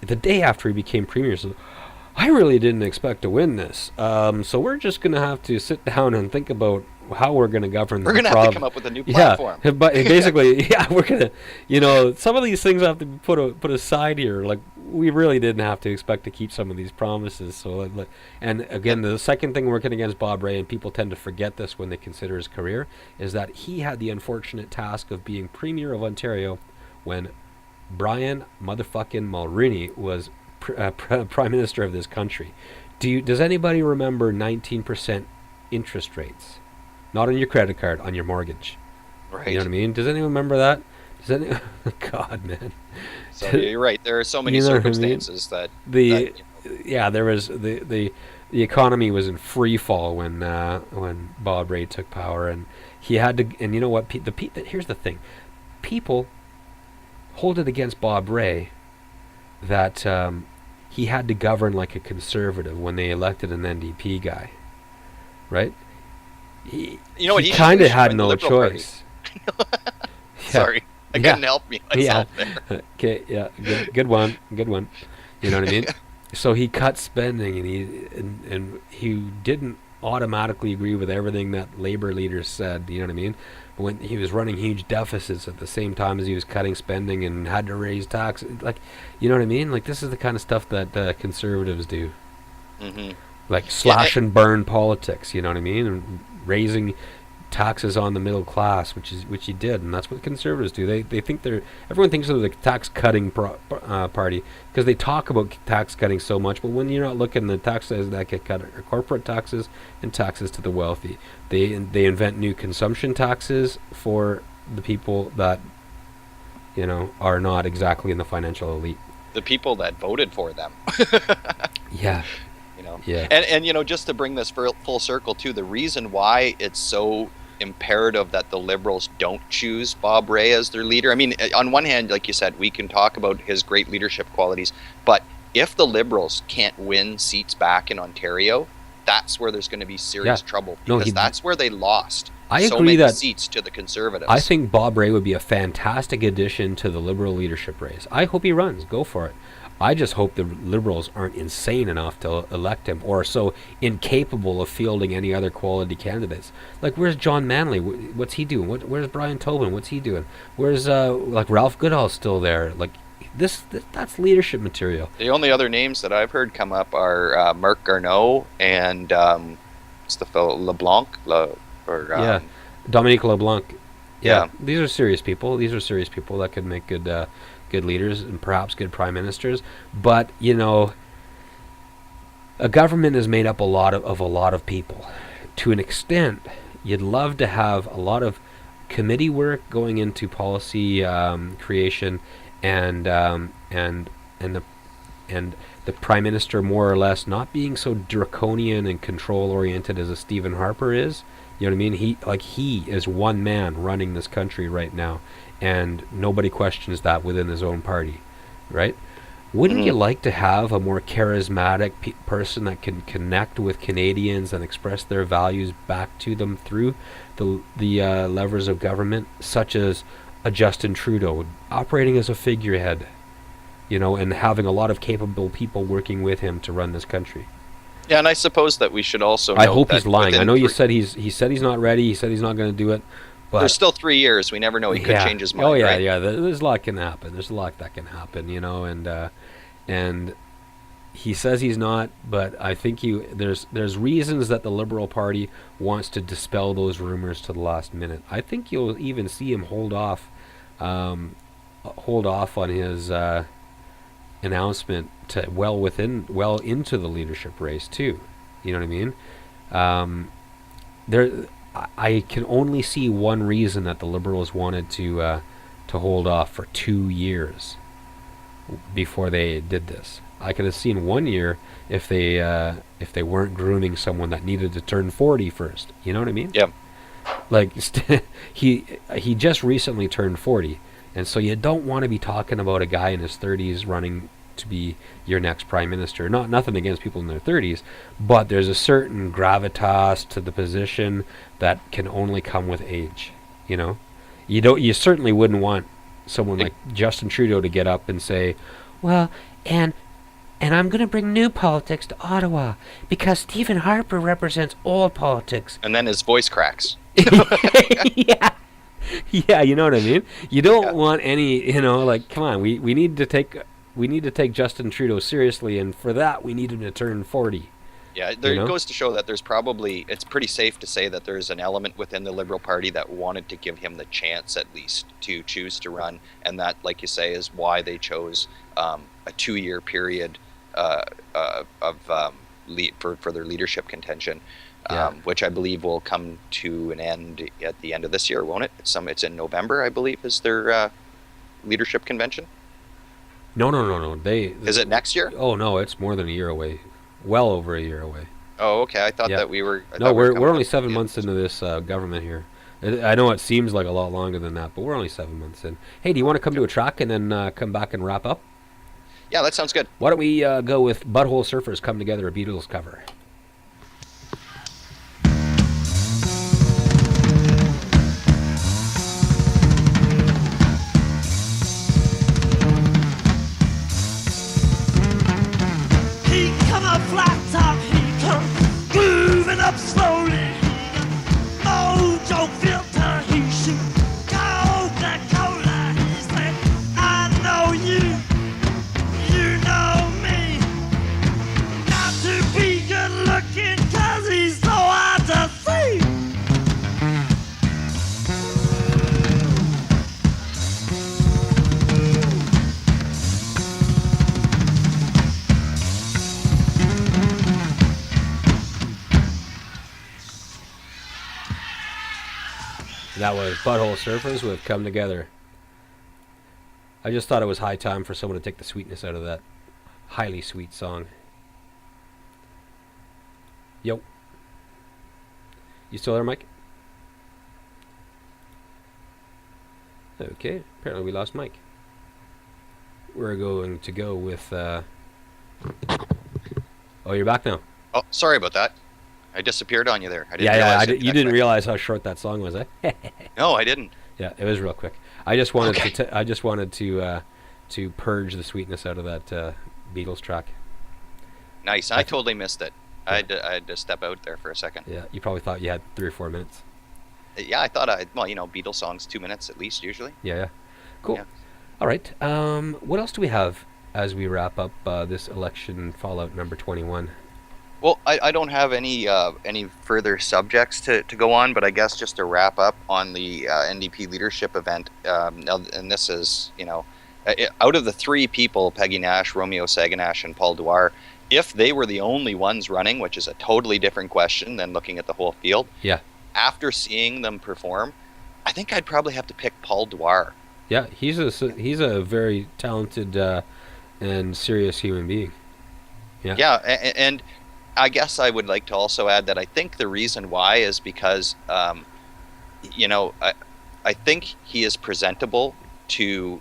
the day after he became premier, said, I really didn't expect to win this. So we're just going to have to sit down and think about how we're going to govern. We're going to have to come up with a new platform. Yeah, but basically, we're going to, some of these things have to be put aside here. Like, we really didn't have to expect to keep some of these promises. So, and again, the second thing working against Bob Rae, and people tend to forget this when they consider his career, is that he had the unfortunate task of being Premier of Ontario when Brian motherfucking Mulroney was Prime Minister of this country. Does anybody remember 19% interest rates? Not on your credit card, on your mortgage. Right. You know what I mean? Does anyone remember that? God, man. So you're right. There are so many circumstances that there was the economy was in free fall when Bob Rae took power, and he had to. And you know what? Here's the thing: people hold it against Bob Rae that he had to govern like a conservative when they elected an NDP guy, right? He kind of had no choice. Sorry, I couldn't help myself there. Okay, yeah, good one. You know what I mean? So he cut spending, and he didn't automatically agree with everything that labor leaders said. You know what I mean? But when he was running huge deficits at the same time as he was cutting spending and had to raise taxes, like, you know what I mean? Like, this is the kind of stuff that conservatives do. Mm-hmm. Like slash and burn politics. You know what I mean? And raising taxes on the middle class, which he did, and that's what conservatives do. They think everyone thinks they're the tax cutting party because they talk about tax cutting so much, but when you're not looking at the taxes that get cut are corporate taxes and taxes to the wealthy. They invent new consumption taxes for the people that are not exactly in the financial elite. The people that voted for them. Yeah. Yeah. And just to bring this full circle too, the reason why it's so imperative that the Liberals don't choose Bob Rae as their leader. I mean, on one hand, like you said, we can talk about his great leadership qualities, but if the Liberals can't win seats back in Ontario, that's where there's going to be serious trouble, because that's where they lost so many seats to the Conservatives. I think Bob Rae would be a fantastic addition to the Liberal leadership race. I hope he runs. Go for it. I just hope the Liberals aren't insane enough to elect him, or so incapable of fielding any other quality candidates. Like, where's John Manley? What's he doing? Where's Brian Tobin? What's he doing? Where's Ralph Goodall still there? Like, that's leadership material. The only other names that I've heard come up are Marc Garneau and what's the fellow, LeBlanc? Dominique LeBlanc. Yeah. These are serious people. These are serious people that could make good leaders and perhaps good prime ministers. But a government is made up of a lot of people. To an extent, you'd love to have a lot of committee work going into policy creation, and the prime minister more or less not being so draconian and control oriented as a Stephen Harper is. You know what I mean? He is one man running this country right now, and nobody questions that within his own party, right? Wouldn't you like to have a more charismatic person that can connect with Canadians and express their values back to them through the levers of government, such as a Justin Trudeau operating as a figurehead, and having a lot of capable people working with him to run this country? Yeah, and I suppose that we should also. I hope he's lying. I know you said he said he's not ready. He said he's not going to do it. But there's still 3 years. We never know. He could change his mind. Oh yeah, right? yeah. There's a lot can happen. There's a lot that can happen, and he says he's not. But I think there's reasons that the Liberal Party wants to dispel those rumors to the last minute. I think you'll even see him hold off on his announcement to well into the leadership race too. You know what I mean? I can only see one reason that the Liberals wanted to hold off for 2 years before they did this. I could have seen 1 year if they weren't grooming someone that needed to turn 40 first. You know what I mean? Yeah. Like he just recently turned 40. And so you don't want to be talking about a guy in his 30s running to be your next prime minister. Nothing against people in their 30s, but there's a certain gravitas to the position that can only come with age. You certainly wouldn't want someone like Justin Trudeau to get up and say, well, and I'm going to bring new politics to Ottawa because Stephen Harper represents old politics. And then his voice cracks. Yeah. Yeah, you know what I mean? You don't Yeah. want any, like, come on, we need to take Justin Trudeau seriously, and for that we need him to turn 40. Yeah, there You know? it goes to show that it's pretty safe to say that there's an element within the Liberal Party that wanted to give him the chance at least to choose to run, and that, like you say, is why they chose a 2-year period for their leadership contention, which I believe will come to an end at the end of this year, won't it? It's in November, I believe, is their leadership convention. No. Is it next year? Oh no, it's more than a year away. Well over a year away. Oh, okay. I thought Yeah. that we were. I No, thought we were we're coming only up 7 to the months end. into this government here. I know it seems like a lot longer than that, but we're only 7 months in. Hey, do you want to come to a track and then come back and wrap up? Yeah, that sounds good. Why don't we go with Butthole Surfers Come Together, a Beatles cover? He come up flat top, he come grooving up slowly. Mojo filter, he shoot Coca-Cola. He said, I know you, you know me. Not to be good looking, 'cause he's so hard to see. That was Butthole Surfers with Come Together. I just thought it was high time for someone to take the sweetness out of that highly sweet song. Yo. You still there, Mike? Okay, apparently we lost Mike. We're going to go with... Oh, you're back now. Oh, sorry about that. I disappeared on you there. I didn't Yeah, realize you didn't realize. realize how short that song was, eh? No, I didn't. Yeah, it was real quick. I just wanted Okay. to purge the sweetness out of that Beatles track. Nice. I totally missed it. I had to step out there for a second. Yeah, you probably thought you had 3 or 4 minutes. Yeah, I thought Beatles songs 2 minutes at least usually. Yeah. Cool. Yeah. All right. What else do we have as we wrap up this election fallout number 21? Well, I don't have any further subjects to go on, but I guess just to wrap up on the NDP leadership event, and this is, out of the 3 people, Peggy Nash, Romeo Saganash, and Paul Dwyer, if they were the only ones running, which is a totally different question than looking at the whole field, Yeah. after seeing them perform, I think I'd probably have to pick Paul Dwyer. Yeah, he's a very talented and serious human being. Yeah. Yeah, and I guess I would like to also add that I think the reason why is because, I think he is presentable to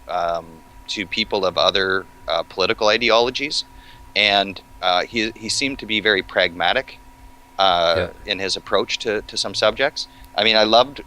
people of other political ideologies, and he seemed to be very pragmatic in his approach to some subjects. I mean, I loved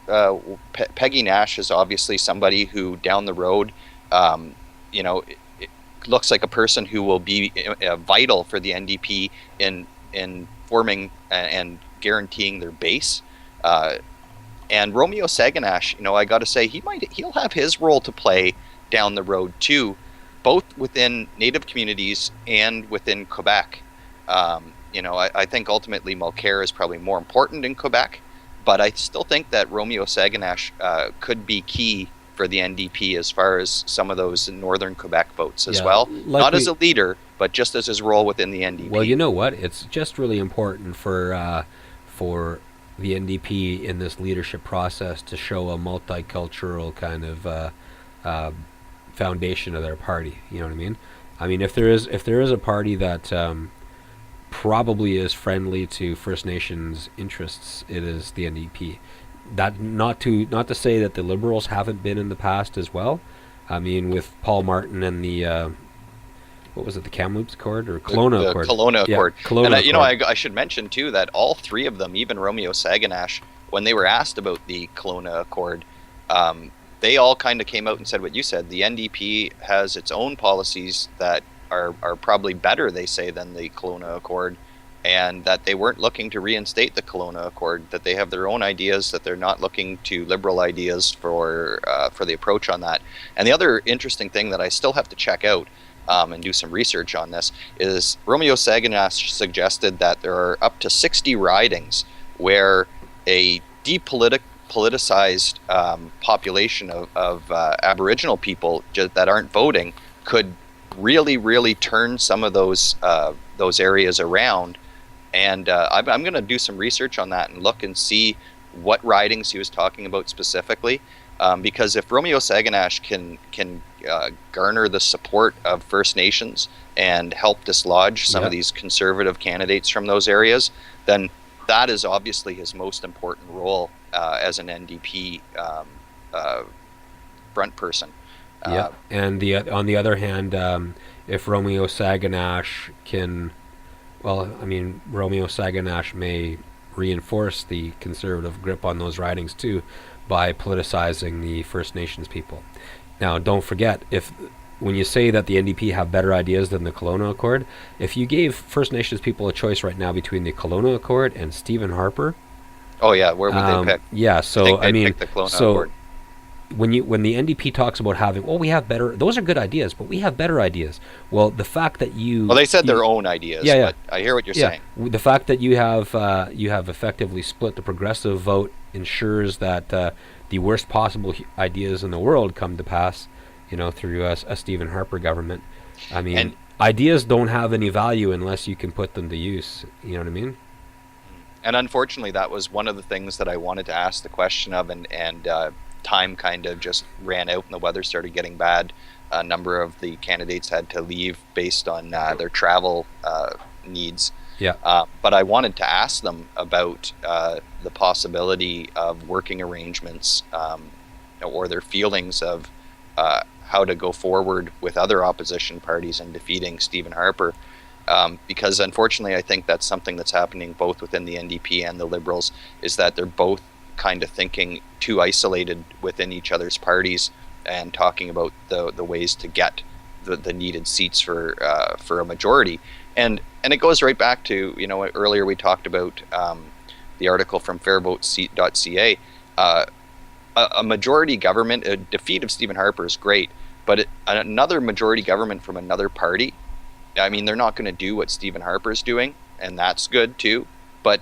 Peggy Nash is obviously somebody who down the road, it looks like a person who will be vital for the NDP in forming and guaranteeing their base. And Romeo Saganash, I got to say, he'll have his role to play down the road too, both within Native communities and within Quebec. I think ultimately Mulcair is probably more important in Quebec, but I still think that Romeo Saganash could be key for the NDP as far as some of those northern Quebec votes as well. Not as a leader, but just as his role within the NDP. Well, you know what? It's just really important for the NDP in this leadership process to show a multicultural kind of foundation of their party. You know what I mean? I mean, if there is a party that probably is friendly to First Nations interests, it is the NDP. That not to say that the Liberals haven't been in the past as well. I mean, with Paul Martin and the what was it, the Kamloops Accord or Kelowna Accord? Kelowna Accord. Kelowna And Accord. I should mention too that all 3 of them, even Romeo Saganash, when they were asked about the Kelowna Accord, they all kind of came out and said what you said. The NDP has its own policies that are probably better, they say, than the Kelowna Accord, and that they weren't looking to reinstate the Kelowna Accord, that they have their own ideas, that they're not looking to liberal ideas for the approach on that. And the other interesting thing that I still have to check out and do some research on this is Romeo Saganash suggested that there are up to 60 ridings where a depoliticized population of Aboriginal people that aren't voting could really, really turn some of those areas around. And I'm going to do some research on that and look and see what ridings he was talking about specifically, because if Romeo Saganash can garner the support of First Nations and help dislodge some of these conservative candidates from those areas, then that is obviously his most important role as an NDP front person. And on the other hand, if Romeo Saganash can, Romeo Saganash may reinforce the conservative grip on those ridings too by politicizing the First Nations people. Now, don't forget, when you say that the NDP have better ideas than the Kelowna Accord, if you gave First Nations people a choice right now between the Kelowna Accord and Stephen Harper, where would they pick? Yeah, so I pick the Kelowna Accord. When the NDP talks about having, we have better, those are good ideas, but we have better ideas. Well, the fact that they said their own ideas. But I hear what you're saying. The fact that you have effectively split the progressive vote ensures that the worst possible ideas in the world come to pass, through a Stephen Harper government. Ideas don't have any value unless you can put them to use. You know what I mean? And unfortunately, that was one of the things that I wanted to ask the question of, and time kind of just ran out and the weather started getting bad. A number of the candidates had to leave based on their travel needs. But I wanted to ask them about the possibility of working arrangements or their feelings of how to go forward with other opposition parties in defeating Stephen Harper. Because unfortunately, I think that's something that's happening both within the NDP and the Liberals, is that they're both kind of thinking too isolated within each other's parties and talking about the ways to get the needed seats for a majority. And it goes right back to, earlier we talked about the article from fairvote.ca. A majority government, a defeat of Stephen Harper is great, but another majority government from another party, they're not going to do what Stephen Harper is doing, and that's good too. But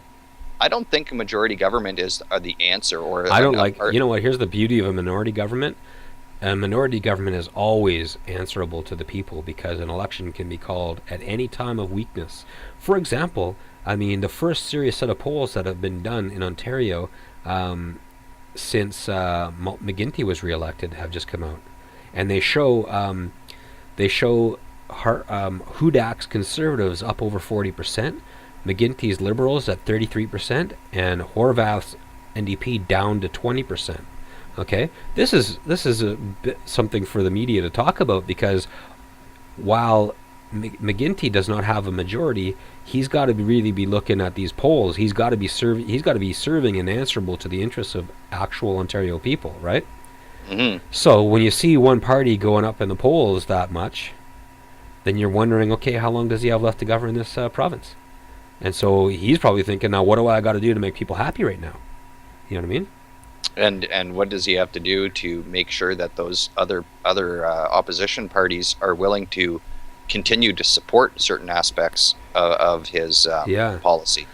I don't think a majority government is the answer. Here's the beauty of a minority government. A minority government is always answerable to the people because an election can be called at any time of weakness. For example, the first serious set of polls that have been done in Ontario since McGuinty was reelected have just come out, and they show Hudak's Conservatives up over 40%, McGuinty's Liberals at 33%, and Horvath's NDP down to 20%. Okay, this is a bit something for the media to talk about, because while McGuinty does not have a majority, he's got to really be looking at these polls. He's got to be serving and answerable to the interests of actual Ontario people, right? Mm-hmm. So when you see one party going up in the polls that much, then you're wondering, okay, how long does he have left to govern this province? And so he's probably thinking, now what do I got to do to make people happy right now? You know what I mean? And what does he have to do to make sure that those other opposition parties are willing to continue to support certain aspects of his policy?